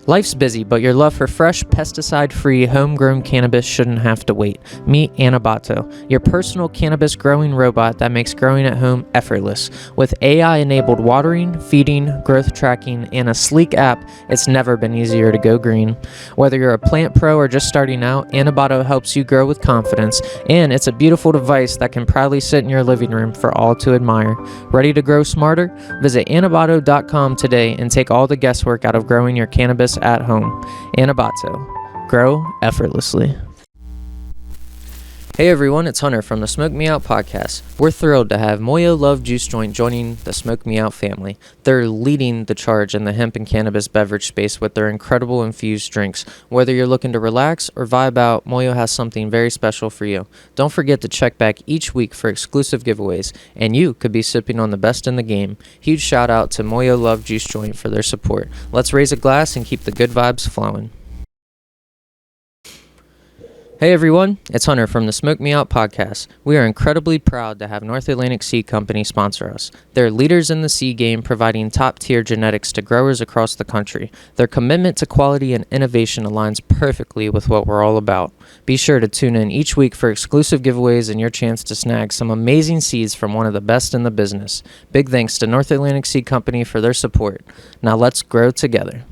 Life's busy, but your love for fresh, pesticide-free, homegrown cannabis shouldn't have to wait. Meet Anabato, your personal cannabis growing robot that makes growing at home effortless. With AI-enabled watering, feeding, growth tracking, and a sleek app, it's never been easier to go green. Whether you're a plant pro or just starting out, Anabato helps you grow with confidence, and it's a beautiful device that can proudly sit in your living room for all to admire. Ready to grow smarter? Visit anabato.com today and take all the guesswork out of growing your cannabis at home. Anabato. Grow effortlessly. Hey everyone, it's Hunter from the Smoke Me Out podcast. We're thrilled to have Moyo Love Juice Joint joining the Smoke Me Out family. They're leading the charge in the hemp and cannabis beverage space with their incredible infused drinks. Whether you're looking to relax or vibe out, Moyo has something very special for you. Don't forget to check back each week for exclusive giveaways, and you could be sipping on the best in the game. Huge shout out to Moyo Love Juice Joint for their support. Let's raise a glass and keep the good vibes flowing. Hey everyone, it's Hunter from the Smoke Me Out podcast. We are incredibly proud to have North Atlantic Seed Company sponsor us. They're leaders in the seed game, providing top-tier genetics to growers across the country. Their commitment to quality and innovation aligns perfectly with what we're all about. Be sure to tune in each week for exclusive giveaways and your chance to snag some amazing seeds from one of the best in the business. Big thanks to North Atlantic Seed Company for their support. Now let's grow together.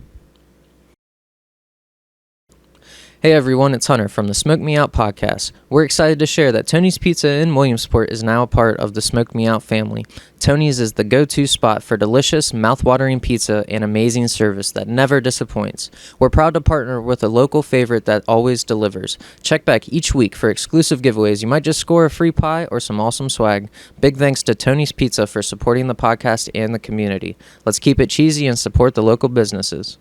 Hey everyone, it's Hunter from the Smoke Me Out podcast. We're excited to share that Tony's Pizza in Williamsport is now a part of the Smoke Me Out family. Tony's is the go-to spot for delicious, mouth-watering pizza and amazing service that never disappoints. We're proud to partner with a local favorite that always delivers. Check back each week for exclusive giveaways. You might just score a free pie or some awesome swag. Big thanks to Tony's Pizza for supporting the podcast and the community. Let's keep it cheesy and support the local businesses.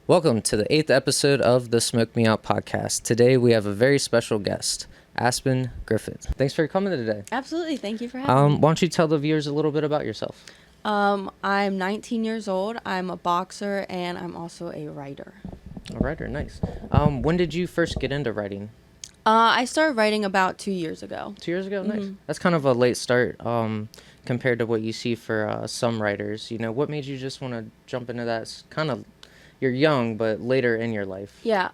Welcome to the 8th episode of the Smoke Me Out podcast. Today we have a very special guest, Aspen Griffith. Thanks for coming today. Absolutely. Thank you for having me. Why don't you tell the viewers a little bit about yourself? I'm 19 years old. I'm a boxer, and I'm also a writer. A writer, nice. When did you first get into writing? I started writing about 2 years ago. 2 years ago? Nice. Mm-hmm. That's kind of a late start compared to what you see for some writers. You know, what made you just want to jump into that? It's kind of, you're young, but later in your life. Yeah.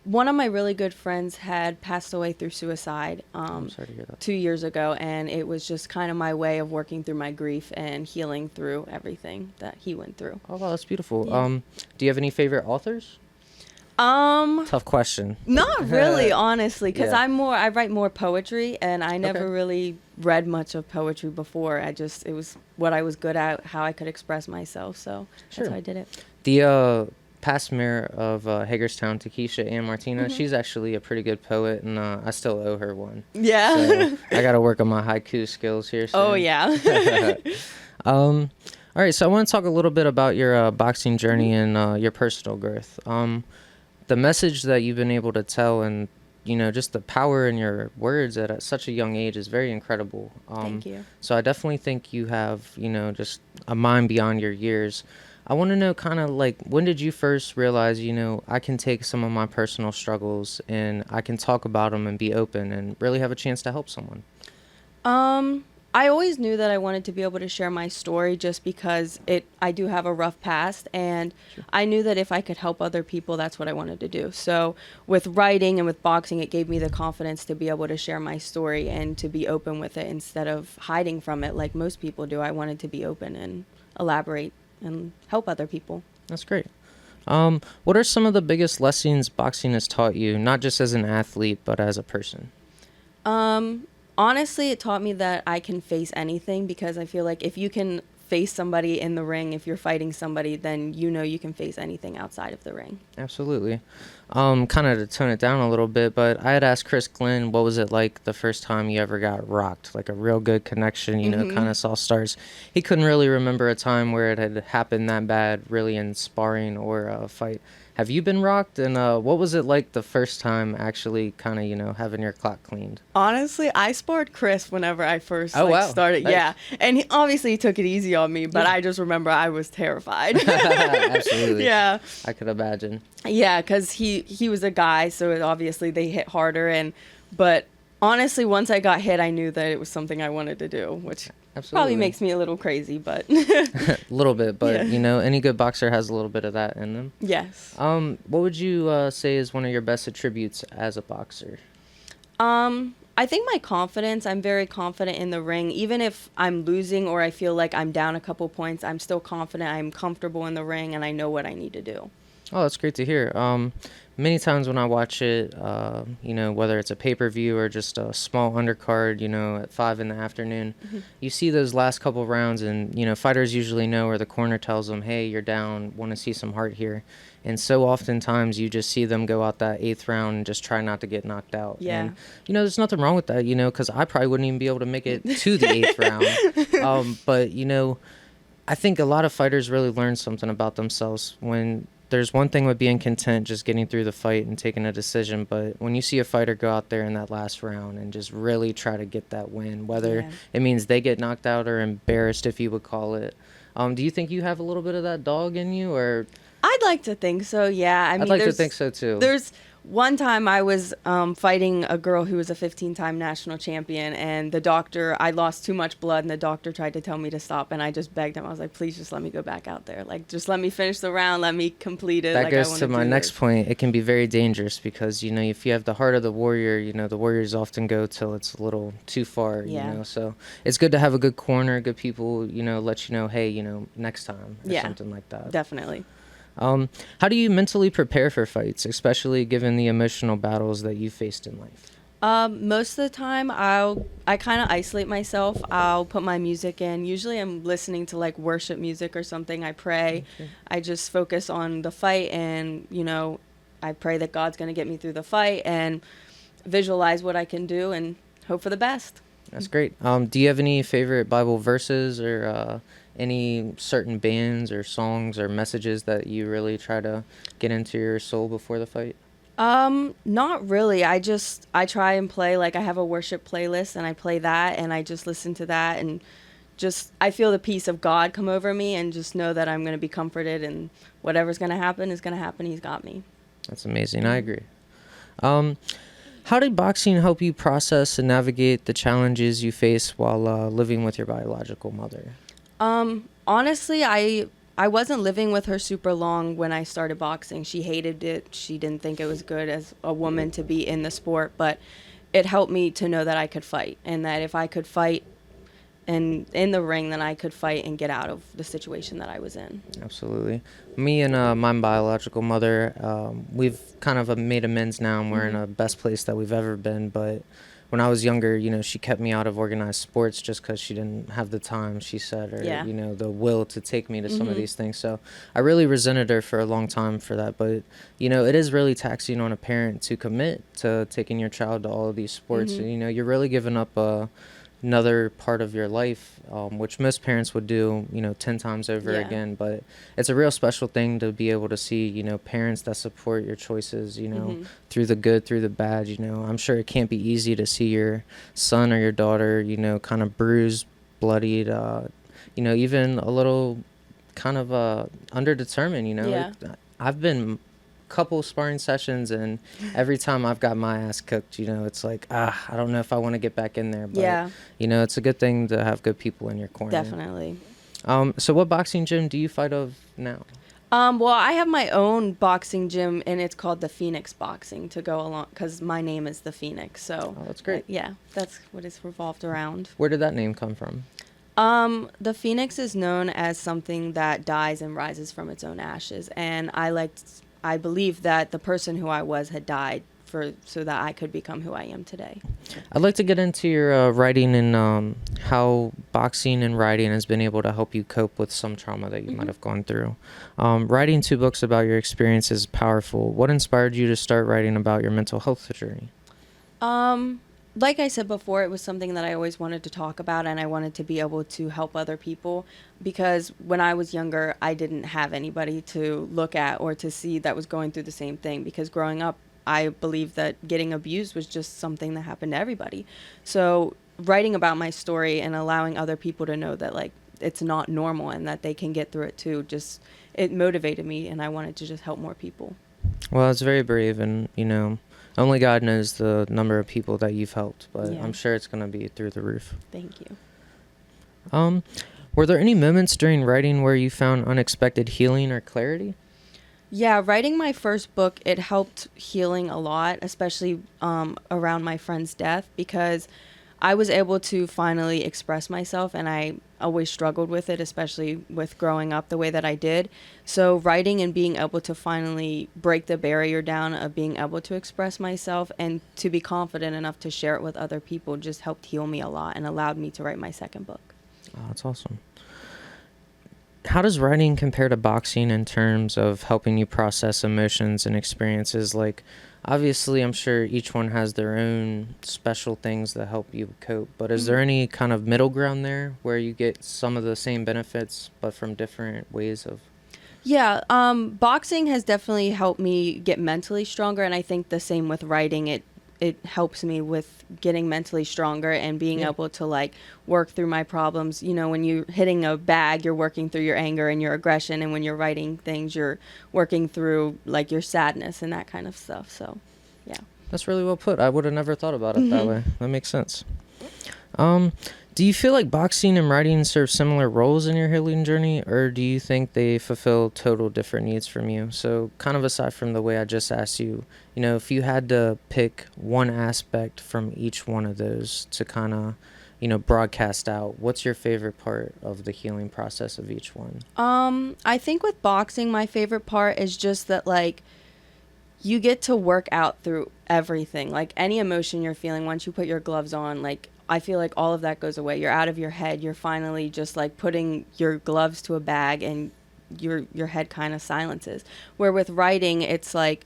One of my really good friends had passed away through suicide I'm sorry to hear that. 2 years ago, and it was just kind of my way of working through my grief and healing through everything that he went through. Oh, wow, that's beautiful. Yeah. Do you have any favorite authors? Tough question. Not really, honestly, because Yeah. I write more poetry, and I never Okay. really read much of poetry before. It was what I was good at, how I could express myself, so Sure. that's how I did it. The past mayor of Hagerstown, Takesha Ann Martina, Mm-hmm. She's actually a pretty good poet, and I still owe her one. Yeah. So I got to work on my haiku skills here soon. Oh, yeah. All right, so I want to talk a little bit about your boxing journey and your personal growth. The message that you've been able to tell and, you know, just the power in your words at such a young age is very incredible. Thank you. So I definitely think you have, you know, just a mind beyond your years. I want to know kind of like, when did you first realize, you know, I can take some of my personal struggles and I can talk about them and be open and really have a chance to help someone? I always knew that I wanted to be able to share my story just because I do have a rough past, and I knew that if I could help other people, that's what I wanted to do. So with writing and with boxing, it gave me the confidence to be able to share my story and to be open with it instead of hiding from it like most people do. I wanted to be open and elaborate and help other people. That's great. What are some of the biggest lessons boxing has taught you, not just as an athlete, but as a person? Honestly, it taught me that I can face anything, because I feel like if you can face somebody in the ring, if you're fighting somebody, then you know you can face anything outside of the ring. Absolutely. Kind of to tone it down a little bit, but I had asked Chris Glenn, what was it like the first time you ever got rocked? Like a real good connection, you know, kind of saw stars. He couldn't really remember a time where it had happened that bad, really in sparring or a fight. Have you been rocked? And what was it like the first time actually kind of, you know, having your clock cleaned? Honestly, I sparred Chris whenever I first wow. started. Nice. Yeah. And he obviously took it easy on me, but I just remember I was terrified. Absolutely. Yeah. I could imagine. Yeah, because he was a guy, so obviously they hit harder. But honestly, once I got hit, I knew that it was something I wanted to do, which Absolutely. probably makes me a little crazy, but A little bit, but Yeah. any good boxer has a little bit of that in them. Yes. What would you say is one of your best attributes as a boxer? I think my confidence, I'm very confident in the ring. Even if I'm losing or I feel like I'm down a couple points, I'm still confident, I'm comfortable in the ring, and I know what I need to do. Oh, that's great to hear. Many times when I watch it, whether it's a pay-per-view or just a small undercard, at 5 in the afternoon, you see those last couple rounds, and fighters usually know, or the corner tells them, "Hey, you're down. Want to see some heart here." And so oftentimes you just see them go out that 8th round and just try not to get knocked out. Yeah. And there's nothing wrong with that, because I probably wouldn't even be able to make it to the 8th round. But I think a lot of fighters really learn something about themselves when there's one thing with being content, just getting through the fight and taking a decision. But when you see a fighter go out there in that last round and just really try to get that win, whether it means they get knocked out or embarrassed, if you would call it. Do you think you have a little bit of that dog in you, or? I'd like to think so, yeah. I mean, I'd like to think so, too. There's one time I was fighting a girl who was a 15-time national champion, and I lost too much blood, and the doctor tried to tell me to stop, and I just begged him. I was like, please just let me go back out there. Like, just let me finish the round, let me complete it. That goes to my next point. It can be very dangerous because, if you have the heart of the warrior, the warriors often go till it's a little too far, So it's good to have a good corner, good people, let you know, hey, next time or something like that. Definitely. How do you mentally prepare for fights, especially given the emotional battles that you faced in life? Most of the time, I kind of isolate myself. I'll put my music in. Usually I'm listening to like worship music or something. I pray. Okay. I just focus on the fight, and, I pray that God's going to get me through the fight and visualize what I can do and hope for the best. That's great. Do you have any favorite Bible verses or any certain bands or songs or messages that you really try to get into your soul before the fight? Not really. I try and play, like, I have a worship playlist, and I play that, and I just listen to that, and just, I feel the peace of God come over me, and just know that I'm going to be comforted, and whatever's going to happen is going to happen. He's got me. That's amazing. I agree. How did boxing help you process and navigate the challenges you face while living with your biological mother? Honestly, I wasn't living with her super long when I started boxing. She hated it. She didn't think it was good as a woman to be in the sport, but it helped me to know that I could fight, and that if I could fight and in the ring, then I could fight and get out of the situation that I was in. Absolutely. Me and my biological mother, we've kind of made amends now, and we're in a best place that we've ever been, but when I was younger, she kept me out of organized sports just because she didn't have the time, she said, or, the will to take me to some of these things. So I really resented her for a long time for that. But, it is really taxing on a parent to commit to taking your child to all of these sports. You're really giving up another part of your life, which most parents would do, 10 times over again. But it's a real special thing to be able to see, parents that support your choices, through the good, through the bad. I'm sure it can't be easy to see your son or your daughter, kind of bruised, bloodied, even a little kind of underdetermined. I've been couple sparring sessions, and every time I've got my ass cooked, it's like, I don't know if I want to get back in there, but it's a good thing to have good people in your corner. Definitely. So what boxing gym do you fight of now? Well, I have my own boxing gym, and it's called the Phoenix Boxing to go along, because my name is the Phoenix. So that's great. That's what it's revolved around. Where did that name come from? The Phoenix is known as something that dies and rises from its own ashes, and I believe that the person who I was had died so that I could become who I am today. I'd like to get into your writing and how boxing and writing has been able to help you cope with some trauma that you might have gone through. Writing 2 books about your experience is powerful. What inspired you to start writing about your mental health journey? Like I said before, it was something that I always wanted to talk about, and I wanted to be able to help other people, because when I was younger, I didn't have anybody to look at or to see that was going through the same thing, because growing up, I believed that getting abused was just something that happened to everybody. So writing about my story and allowing other people to know that, like, it's not normal and that they can get through it too, it motivated me, and I wanted to just help more people. Well, it's very brave, and, Only God knows the number of people that you've helped, but Yeah. I'm sure it's going to be through the roof. Thank you. Um, were there any moments during writing where you found unexpected healing or clarity? Yeah, writing my first book, it helped healing a lot, especially around my friend's death, because I was able to finally express myself, and I always struggled with it, especially with growing up the way that I did. So writing and being able to finally break the barrier down of being able to express myself and to be confident enough to share it with other people just helped heal me a lot and allowed me to write my second book. Oh, that's awesome. How does writing compare to boxing in terms of helping you process emotions and experiences? Like, obviously, I'm sure each one has their own special things that help you cope, but is there any kind of middle ground there where you get some of the same benefits, but from different ways of? Yeah, boxing has definitely helped me get mentally stronger, and I think the same with writing. It helps me with getting mentally stronger and being able to like work through my problems. You know, when you're hitting a bag, you're working through your anger and your aggression, and when you're writing things, you're working through like your sadness and that kind of stuff. So, yeah. That's really well put. I would have never thought about it that way. That makes sense. Um, do you feel like boxing and writing serve similar roles in your healing journey, or do you think they fulfill total different needs from you? So, kind of aside from the way I just asked you, if you had to pick one aspect from each one of those to kind of, broadcast out, what's your favorite part of the healing process of each one? I think with boxing, my favorite part is just that like you get to work out through everything. Like any emotion you're feeling once you put your gloves on, like I feel like all of that goes away. You're out of your head. You're finally just like putting your gloves to a bag and your head kind of silences. Where with writing, it's like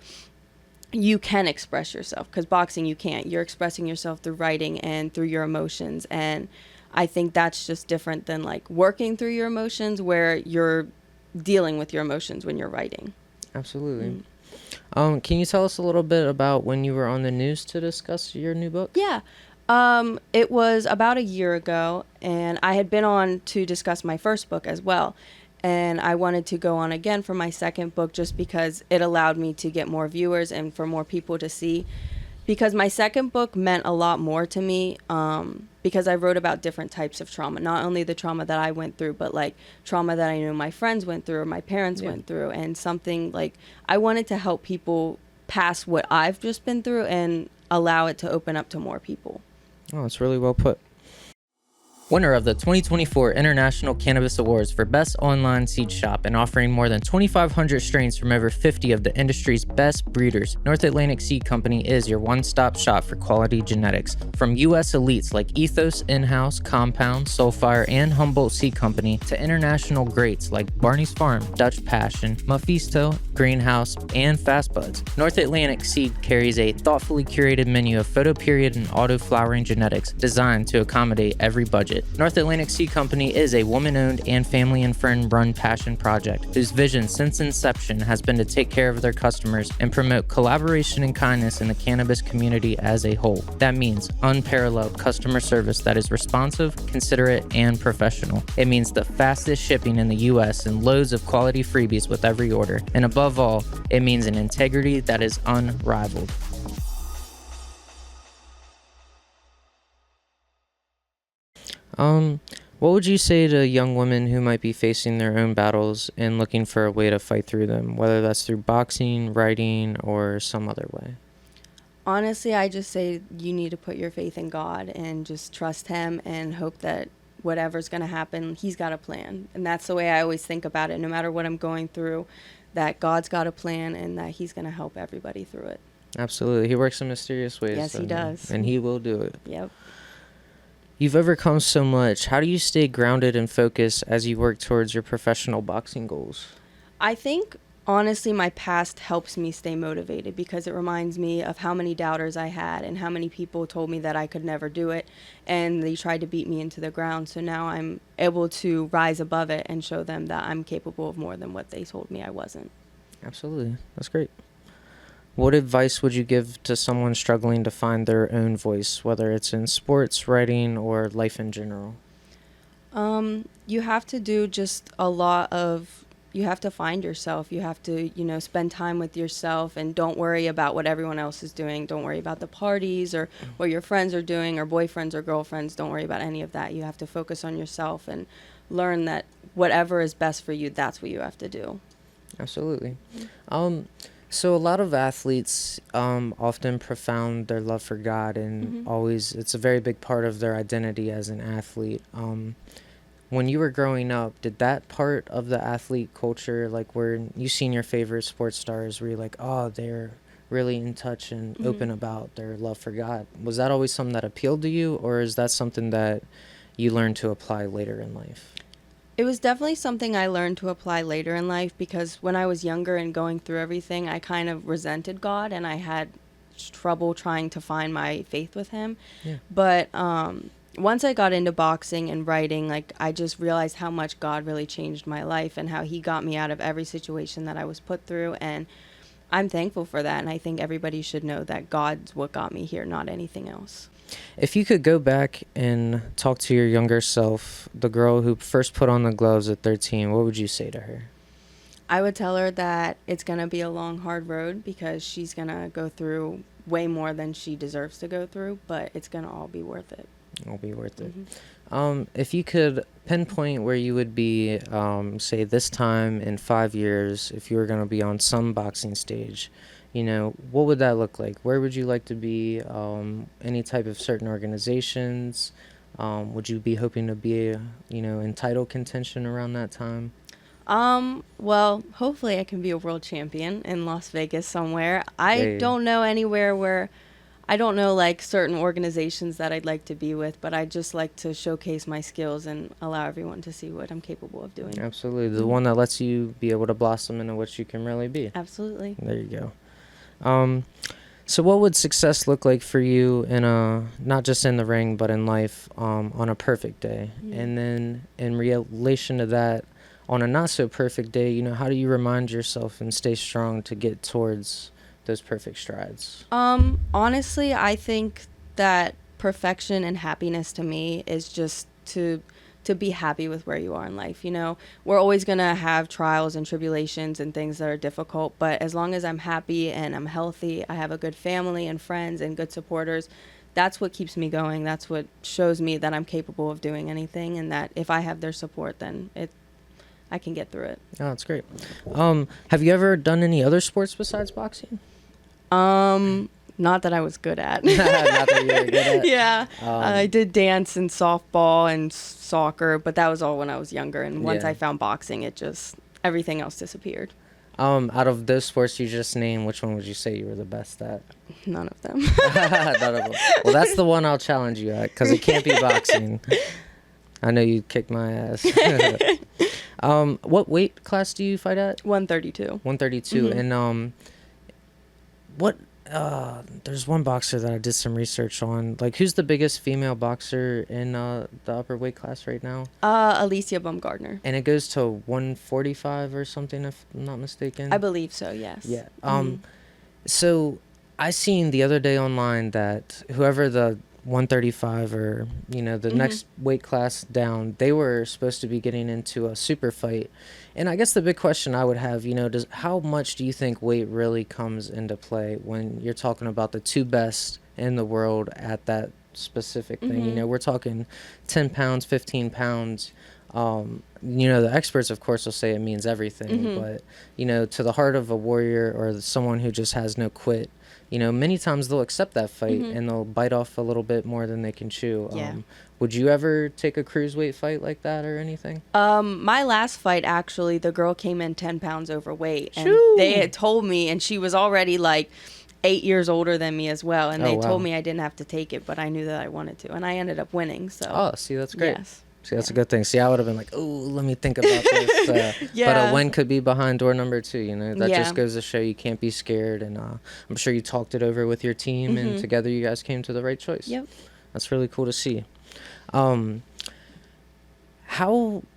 you can express yourself because boxing you can't. You're expressing yourself through writing and through your emotions, and I think that's just different than like working through your emotions where you're dealing with your emotions when you're writing. Absolutely. Can you tell us a little bit about when you were on the news to discuss your new book? Yeah. It was about a year ago, and I had been on to discuss my first book as well. And I wanted to go on again for my second book just because it allowed me to get more viewers and for more people to see. Because my second book meant a lot more to me because I wrote about different types of trauma. Not only the trauma that I went through, but like trauma that I knew my friends went through or my parents went through. And something like I wanted to help people pass what I've just been through and allow it to open up to more people. Oh, that's really well put. Winner of the 2024 International Cannabis Awards for Best Online Seed Shop and offering more than 2,500 strains from over 50 of the industry's best breeders, North Atlantic Seed Company is your one-stop shop for quality genetics. From U.S. elites like Ethos, In-House, Compound, Soulfire, and Humboldt Seed Company to international greats like Barney's Farm, Dutch Passion, Mephisto, Greenhouse, and Fast Buds, North Atlantic Seed carries a thoughtfully curated menu of photoperiod and auto-flowering genetics designed to accommodate every budget. North Atlantic Seed Company is a woman-owned and family and friend-run passion project whose vision since inception has been to take care of their customers and promote collaboration and kindness in the cannabis community as a whole. That means unparalleled customer service that is responsive, considerate, and professional. It means the fastest shipping in the U.S. and loads of quality freebies with every order. And above all, it means an integrity that is unrivaled. What would you say to young women who might be facing their own battles and looking for a way to fight through them, whether that's through boxing, writing, or some other way? Honestly, I just say you need to put your faith in God and just trust Him and hope that whatever's going to happen, He's got a plan. And that's the way I always think about it, no matter what I'm going through, that God's got a plan and that He's going to help everybody through it. Absolutely. He works in mysterious ways. Yes, He does. And He will do it. Yep. You've overcome so much. How do you stay grounded and focused as you work towards your professional boxing goals? I think, honestly, my past helps me stay motivated because it reminds me of how many doubters I had and how many people told me that I could never do it, and they tried to beat me into the ground. So now I'm able to rise above it and show them that I'm capable of more than what they told me I wasn't. Absolutely. That's great. What advice would you give to someone struggling to find their own voice, whether it's in sports, writing, or life in general? You have to do just a lot of you have to find yourself. You have to, spend time with yourself, and don't worry about what everyone else is doing. Don't worry about the parties or what your friends are doing, or boyfriends or girlfriends. Don't worry about any of that. You have to focus on yourself and learn that whatever is best for you, that's what you have to do. Absolutely. So a lot of athletes often profound their love for God, and always it's a very big part of their identity as an athlete. When you were growing up, did that part of the athlete culture, like where you seen your favorite sports stars, where you're like, oh, they're really in touch and open about their love for God, was that always something that appealed to you, or is that something that you learned to apply later in life? It was definitely something I learned to apply later in life, because when I was younger and going through everything, I kind of resented God, and I had trouble trying to find my faith with him. Yeah. But once I got into boxing and writing, like, I just realized how much God really changed my life and how he got me out of every situation that I was put through. And I'm thankful for that. And I think everybody should know that God's what got me here, not anything else. If you could go back and talk to your younger self, the girl who first put on the gloves at 13, what would you say to her? I would tell her that it's going to be a long, hard road, because she's going to go through way more than she deserves to go through, but it's going to all be worth it. It'll be worth it. If you could pinpoint where you would be, say this time in 5 years, if you were going to be on some boxing stage, what would that look like? Where would you like to be? Any type of certain organizations? Would you be hoping to be, in title contention around that time? Well, hopefully I can be a world champion in Las Vegas somewhere. I don't know anywhere where, I don't know like certain organizations that I'd like to be with, but I just like to showcase my skills and allow everyone to see what I'm capable of doing. Absolutely. The one that lets you be able to blossom into what you can really be. Absolutely. There you go. So what would success look like for you in not just in the ring, but in life, on a perfect day? And then in relation to that, on a not so perfect day, how do you remind yourself and stay strong to get towards those perfect strides? Honestly, I think that perfection and happiness to me is just to be happy with where you are in life. We're always going to have trials and tribulations and things that are difficult, but as long as I'm happy and I'm healthy, I have a good family and friends and good supporters, that's what keeps me going. That's what shows me that I'm capable of doing anything, and that if I have their support, then I can get through it. Oh, that's great. Have you ever done any other sports besides boxing? Not that I was good at. Not that you were good at. Yeah. I did dance and softball and soccer, but that was all when I was younger. And once I found boxing, everything else disappeared. Out of those sports you just named, which one would you say you were the best at? None of them. None of them. Well, that's the one I'll challenge you at, because it can't be boxing. I know you kicked my ass. What weight class do you fight at? 132. 132. And what? There's one boxer that I did some research on. Like, who's the biggest female boxer in the upper weight class right now? Alicia Baumgardner. And it goes to 145 or something, if I'm not mistaken. I believe so. Yes. Yeah. So I seen the other day online that whoever the 135 or the next weight class down, they were supposed to be getting into a super fight. And I guess the big question I would have, how much do you think weight really comes into play when you're talking about the two best in the world at that specific thing? We're talking 10 pounds, 15 pounds. The experts, of course, will say it means everything, but to the heart of a warrior or someone who just has no quit, many times they'll accept that fight and they'll bite off a little bit more than they can chew. Yeah. Would you ever take a cruiserweight fight like that or anything? My last fight, actually, the girl came in 10 pounds overweight, and they had told me, and she was already like 8 years older than me as well, and they told me I didn't have to take it, but I knew that I wanted to, and I ended up winning. So. Oh, see, that's great. Yes. See, that's a good thing. See, I would have been like, oh, let me think about this. But a win could be behind door number 2, That just goes to show you can't be scared. And I'm sure you talked it over with your team, and together you guys came to the right choice. Yep. That's really cool to see. How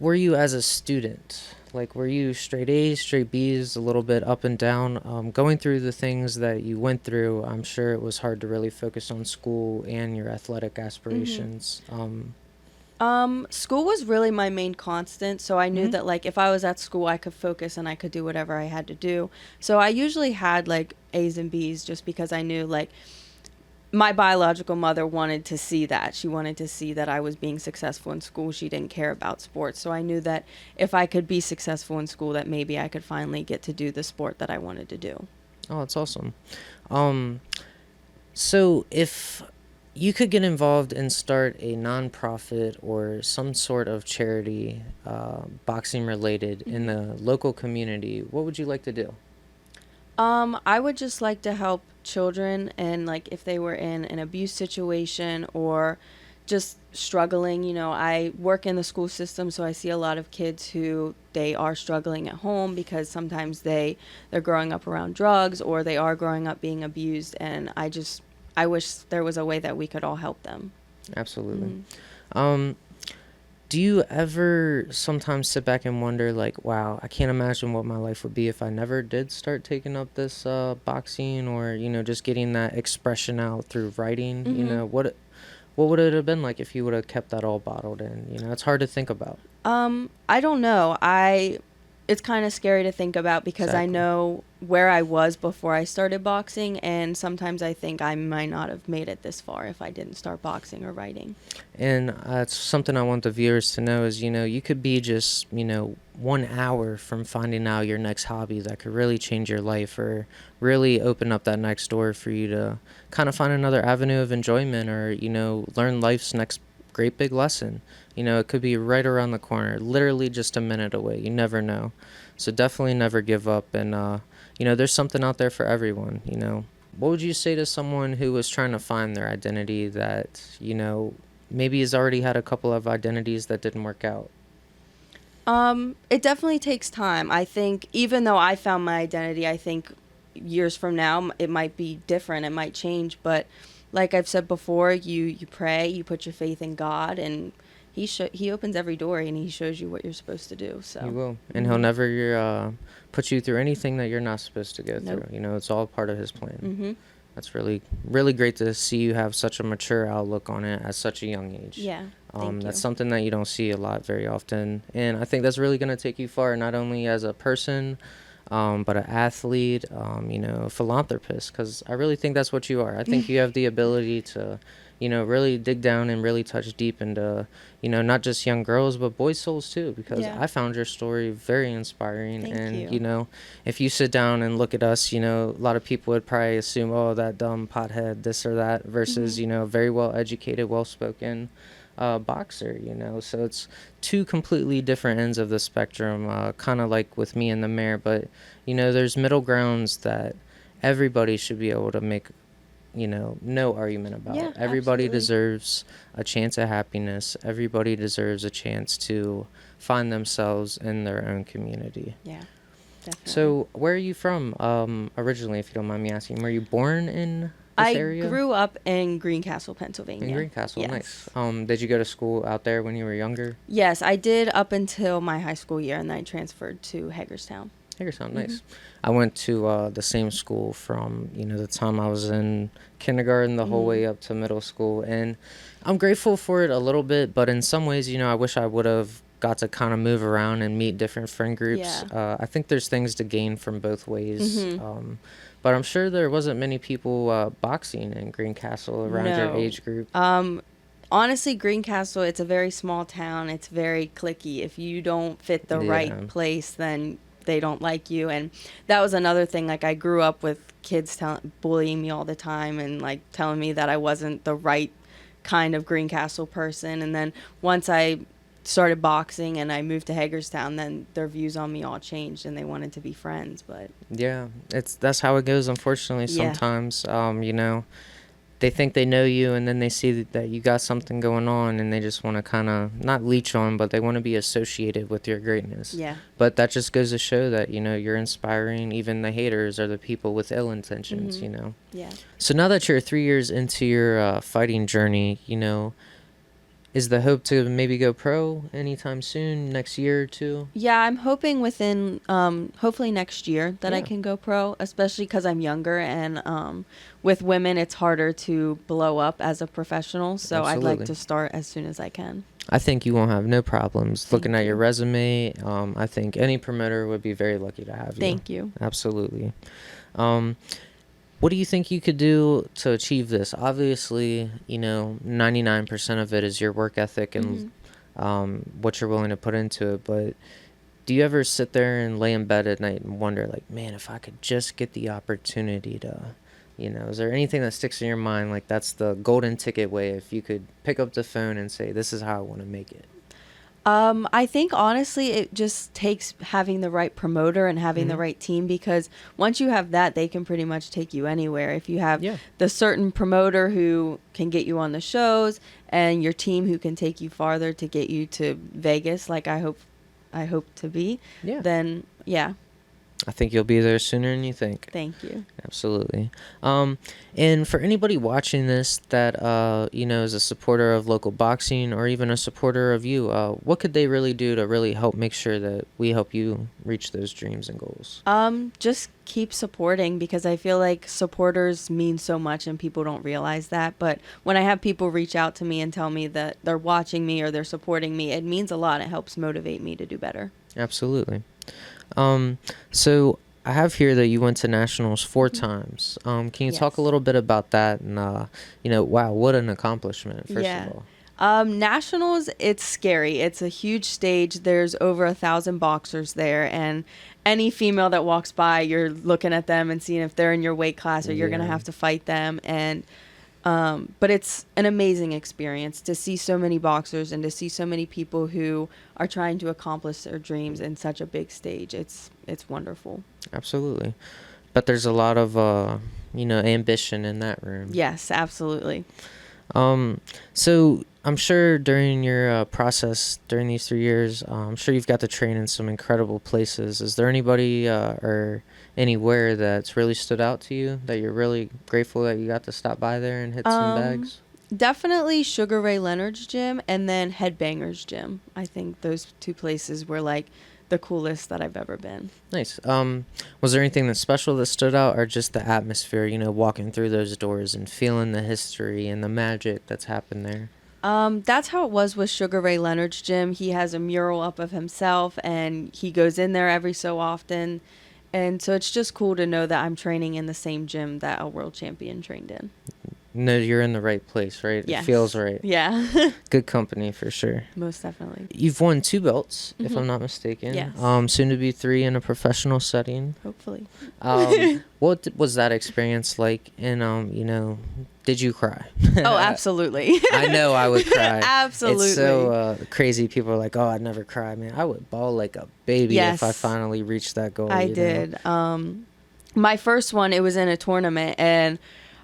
were you as a student? Like, were you straight A's, straight B's, a little bit up and down? Going through the things that you went through, I'm sure it was hard to really focus on school and your athletic aspirations. School was really my main constant, so I knew Mm-hmm. that like if I was at school, I could focus and I could do whatever I had to do. So I usually had like A's and B's just because I knew like my biological mother wanted to see that. She wanted to see that I was being successful in school. She didn't care about sports. So I knew that if I could be successful in school, that maybe I could finally get to do the sport that I wanted to do. Oh, that's awesome. Um, so if you could get involved and start a nonprofit or some sort of charity, boxing related in the local community, what would you like to do? I would just like to help children and like if they were in an abuse situation or just struggling, I work in the school system, so I see a lot of kids who they are struggling at home because sometimes they're growing up around drugs or they are growing up being abused, and I wish there was a way that we could all help them. Absolutely. Mm. Um, do you ever sometimes sit back and wonder, like, wow, I can't imagine what my life would be if I never did start taking up this boxing or, just getting that expression out through writing? Mhm. What would it have been like if you would have kept that all bottled in? It's hard to think about. I don't know. It's kind of scary to think about because I Exactly. know where I was before I started boxing, and sometimes I think I might not have made it this far if I didn't start boxing or writing. And it's something I want the viewers to know is, you could be just, 1 hour from finding out your next hobby that could really change your life or really open up that next door for you to kind of find another avenue of enjoyment or, learn life's next great big lesson. It could be right around the corner, literally just a minute away. You never know. So definitely never give up. And, there's something out there for everyone. What would you say to someone who was trying to find their identity that, maybe has already had a couple of identities that didn't work out? It definitely takes time. I think even though I found my identity, I think years from now it might be different. It might change, but like I've said before, you pray, you put your faith in God, and he opens every door and he shows you what you're supposed to do. You So, will. And he'll mhm. never put you through anything that you're not supposed to go Nope. through. It's all part of his plan. Mhm. That's really, really great to see you have such a mature outlook on it at such a young age. Yeah. Thank That's you. something that you don't see a lot very often. And I think that's really going to take you far, not only as a person, but an athlete, a philanthropist, because I really think that's what you are. I think you have the ability to, really dig down and really touch deep into, not just young girls, but boys' souls too, because Yeah. I found your story very inspiring. Thank And, you. if you sit down and look at us, a lot of people would probably assume, oh, that dumb pothead, this or that, versus, Mhm. very well educated, well spoken boxer. So it's two completely different ends of the spectrum, kind of like with me and the mayor, but there's middle grounds that everybody should be able to make, no argument about. Yeah, Everybody absolutely. deserves a chance at happiness. Everybody deserves a chance to find themselves in their own community. Yeah, definitely. So where are you from originally, if you don't mind me asking? Were you born in this I area? grew up in Greencastle, In Pennsylvania. Greencastle, nice. Yes. Did you go to school out there when you were younger? Yes, I did up until my high school year, and then I transferred to Hagerstown. Hagerstown, Hmm. nice. I went to the same school from, the time I was in kindergarten the whole Hmm. way up to middle school. And I'm grateful for it a little bit, but in some ways, I wish I would have got to kind of move around and meet different friend groups. Yeah. I think there's things to gain from both ways. Hmm. But I'm sure there wasn't many people boxing in Greencastle around your No. age group. Honestly, Greencastle, it's a very small town. It's very cliquey. If you don't fit the right Yeah. place, then they don't like you. And that was another thing. Like, I grew up with kids bullying me all the time and, like, telling me that I wasn't the right kind of Greencastle person. And then once I started boxing and I moved to Hagerstown, then their views on me all changed and they wanted to be friends. But Yeah, that's how it goes, unfortunately, yeah. sometimes. They think they know you, and then they see that you got something going on, and they just want to kind of not leech on, but they want to be associated with your greatness. Yeah. But that just goes to show that, you're inspiring. Even the haters are the people with ill intentions. Hmm. Yeah. So now that you're 3 years into your fighting journey, is the hope to maybe go pro anytime soon, next year or two? Yeah, I'm hoping within hopefully next year that I Yeah. can go pro, especially because I'm younger and with women it's harder to blow up as a professional. So I'd like Absolutely. to start as soon as I can. I think you won't have no problems. Looking Thank at your you. resume, I think any promoter would be very lucky to have you. Thank you. Absolutely. Um, what do you think you could do to achieve this? Obviously, 99% of it is your work ethic and what you're willing to put into it. But do you ever sit there and lay in bed at night and wonder, like, man, if I could just get the opportunity to, is there anything that sticks in your mind? Like, that's the golden ticket way. If you could pick up the phone and say, this is how I want to make it. I think honestly, it just takes having the right promoter and having the right team, because once you have that, they can pretty much take you anywhere. If you have the certain promoter who can get you on the shows and your team who can take you farther to get you to Vegas, like I hope to be, then yeah. I think you'll be there sooner than you think. Thank you. Absolutely. And for anybody watching this that, is a supporter of local boxing or even a supporter of you, what could they really do to really help make sure that we help you reach those dreams and goals? Just keep supporting, because I feel like supporters mean so much and people don't realize that. But when I have people reach out to me and tell me that they're watching me or they're supporting me, it means a lot. It helps motivate me to do better. Absolutely. So I have here that you went to nationals 4 times. Can you talk a little bit about that? And, wow, what an accomplishment, first of all. Nationals, it's scary. It's a huge stage. There's over 1,000 boxers there, and any female that walks by, you're looking at them and seeing if they're in your weight class or you're going to have to fight them. And but it's an amazing experience to see so many boxers and to see so many people who are trying to accomplish their dreams in such a big stage. It's wonderful. Absolutely. But there's a lot of, ambition in that room. Yes, absolutely. So I'm sure during your process during these 3 years, I'm sure you've got to train in some incredible places. Is there anybody or anywhere that's really stood out to you that you're really grateful that you got to stop by there and hit some bags? Definitely Sugar Ray Leonard's gym and then Headbanger's gym. I think those 2 places were like the coolest that I've ever been. Nice. Was there anything that's special that stood out, or just the atmosphere, walking through those doors and feeling the history and the magic that's happened there? That's how it was with Sugar Ray Leonard's gym. He has a mural up of himself and he goes in there every so often. And so it's just cool to know that I'm training in the same gym that a world champion trained in. No, you're in the right place, right? Yes. It feels right. Yeah. Good company for sure. Most definitely. You've won 2 belts, if I'm not mistaken. Yes. Soon to be 3 in a professional setting. Hopefully. What was that experience like? And did you cry? Oh, absolutely. I know I would cry. Absolutely. It's so crazy. People are like, "Oh, I'd never cry." Man, I would bawl like a baby if I finally reached that goal. I did. My first one, it was in a tournament, and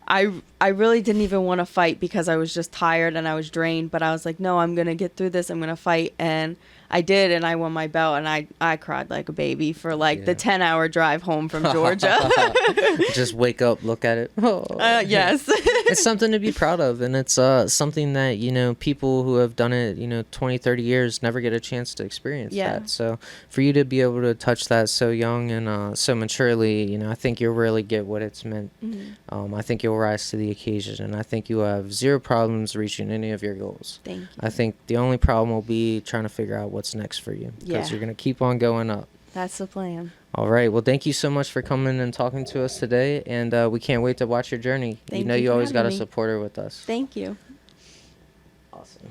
I really didn't even want to fight because I was just tired and I was drained, but I was like, no, I'm going to get through this. I'm going to fight. And I did, and I won my belt, and I cried like a baby for the 10-hour drive home from Georgia. Just wake up, look at it. Yes. It's something to be proud of, and it's something that, people who have done it, 20, 30 years never get a chance to experience that. So for you to be able to touch that so young and so maturely, I think you'll really get what it's meant. I think you'll rise to the occasion, and I think you have 0 problems reaching any of your goals. Thank you. I think the only problem will be trying to figure out what's next for you, because you're going to keep on going up. That's the plan. All right. Well, thank you so much for coming and talking to us today, and we can't wait to watch your journey. Thank you you always got a me. supporter with us. Thank you. Awesome.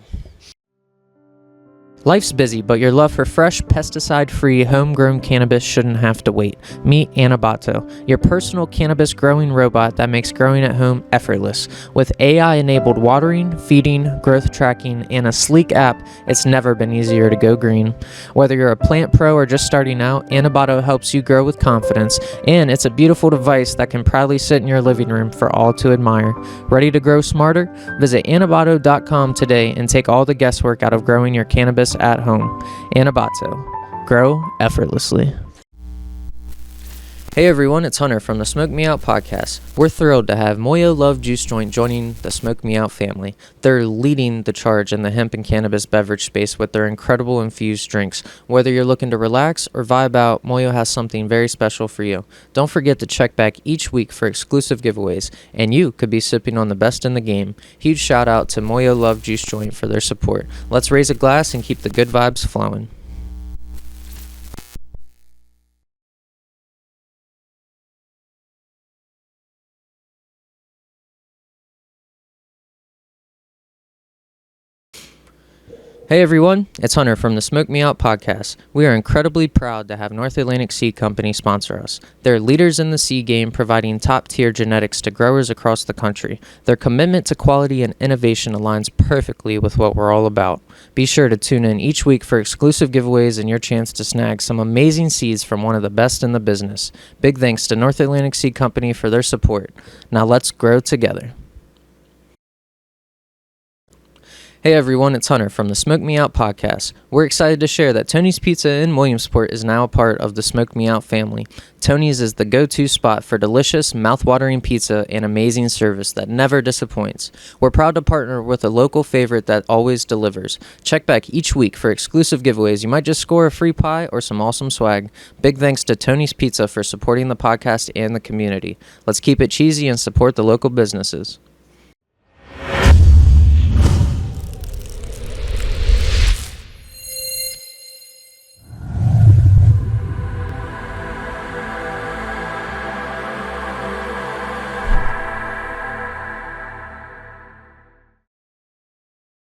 Life's busy, but your love for fresh, pesticide-free, homegrown cannabis shouldn't have to wait. Meet Anabato, your personal cannabis growing robot that makes growing at home effortless. With AI-enabled watering, feeding, growth tracking, and a sleek app, it's never been easier to go green. Whether you're a plant pro or just starting out, Anabato helps you grow with confidence, and it's a beautiful device that can proudly sit in your living room for all to admire. Ready to grow smarter? Visit Anabato.com today and take all the guesswork out of growing your cannabis at home. Anabato. Grow effortlessly. Hey everyone, it's Hunter from the Smoke Me Out podcast. We're thrilled to have Moyo Love Juice Joint joining the Smoke Me Out family. They're leading the charge in the hemp and cannabis beverage space with their incredible infused drinks. Whether you're looking to relax or vibe out, Moyo has something very special for you. Don't forget to check back each week for exclusive giveaways, and you could be sipping on the best in the game. Huge shout out to Moyo Love Juice Joint for their support. Let's raise a glass and keep the good vibes flowing. Hey everyone, it's Hunter from the Smoke Me Out podcast. We are incredibly proud to have North Atlantic Seed Company sponsor us. They're leaders in the seed game, providing top-tier genetics to growers across the country. Their commitment to quality and innovation aligns perfectly with what we're all about. Be sure to tune in each week for exclusive giveaways and your chance to snag some amazing seeds from one of the best in the business. Big thanks to North Atlantic Seed Company for their support. Now let's grow together. Hey everyone, it's Hunter from the Smoke Me Out podcast. We're excited to share that Tony's Pizza in Williamsport is now a part of the Smoke Me Out family. Tony's is the go-to spot for delicious, mouth-watering pizza and amazing service that never disappoints. We're proud to partner with a local favorite that always delivers. Check back each week for exclusive giveaways. You might just score a free pie or some awesome swag. Big thanks to Tony's Pizza for supporting the podcast and the community. Let's keep it cheesy and support the local businesses.